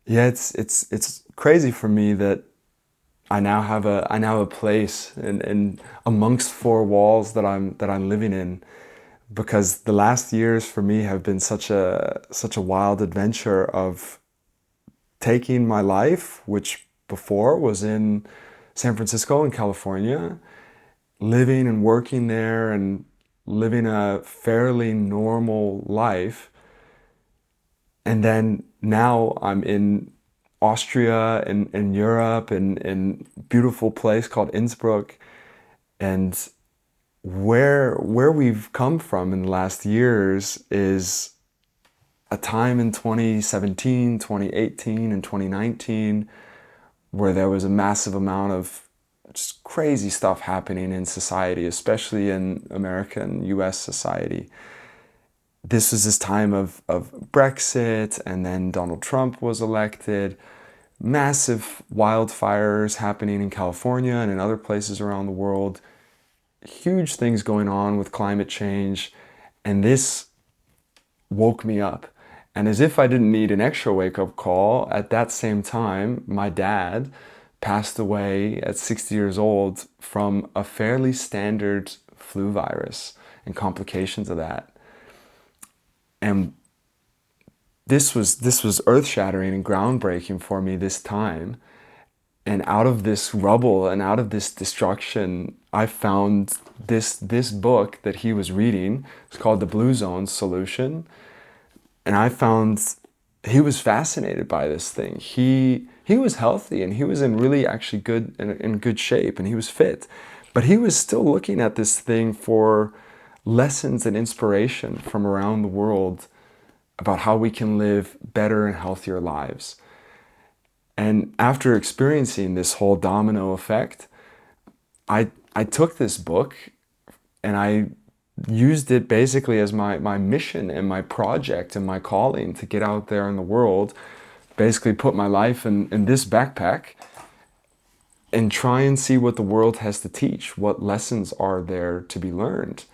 Yeah, it's crazy for me that I now have a place in amongst four walls that I'm living in, because the last years for me have been such a wild adventure of taking my life, which before was in San Francisco in California, living and working there and living a fairly normal life. And then now I'm in Austria and in Europe and in a beautiful place called Innsbruck. And where we've come from in the last years is a time in 2017, 2018, and 2019 where there was a massive amount of just crazy stuff happening in society, especially in American US society. This was this time of Brexit, and then Donald Trump was elected. Massive wildfires happening in California and in other places around the world. Huge things going on with climate change. And this woke me up. And as if I didn't need an extra wake up call, at that same time, my dad passed away at 60 years old from a fairly standard flu virus and complications of that. And this was earth-shattering and groundbreaking for me this time. And out of this rubble and out of this destruction, I found this book that he was reading. It's called The Blue Zone Solution. And I found he was fascinated by this thing. He was healthy and he was in really actually in good shape and he was fit. But he was still looking at this thing for lessons and inspiration from around the world about how we can live better and healthier lives. And after experiencing this whole domino effect, I took this book and I used it basically as my mission and my project and my calling to get out there in the world, basically put my life in this backpack and try and see what the world has to teach, what lessons are there to be learned.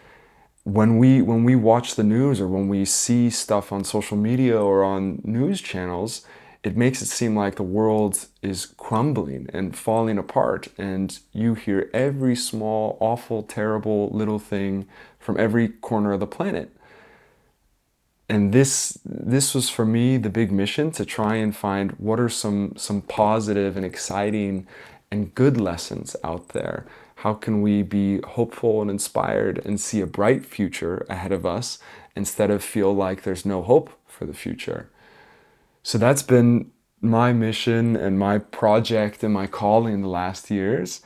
When we watch the news or when we see stuff on social media or on news channels, it makes it seem like the world is crumbling and falling apart, and you hear every small, awful, terrible little thing from every corner of the planet. And this was for me the big mission, to try and find what are some positive and exciting and good lessons out there. How can we be hopeful and inspired and see a bright future ahead of us instead of feel like there's no hope for the future? So that's been my mission and my project and my calling the last years.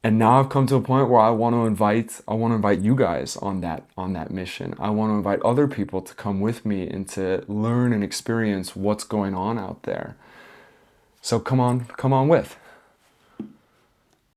And now I've come to a point where I want to invite you guys on that mission. I want to invite other people to come with me and to learn and experience what's going on out there. So come on with.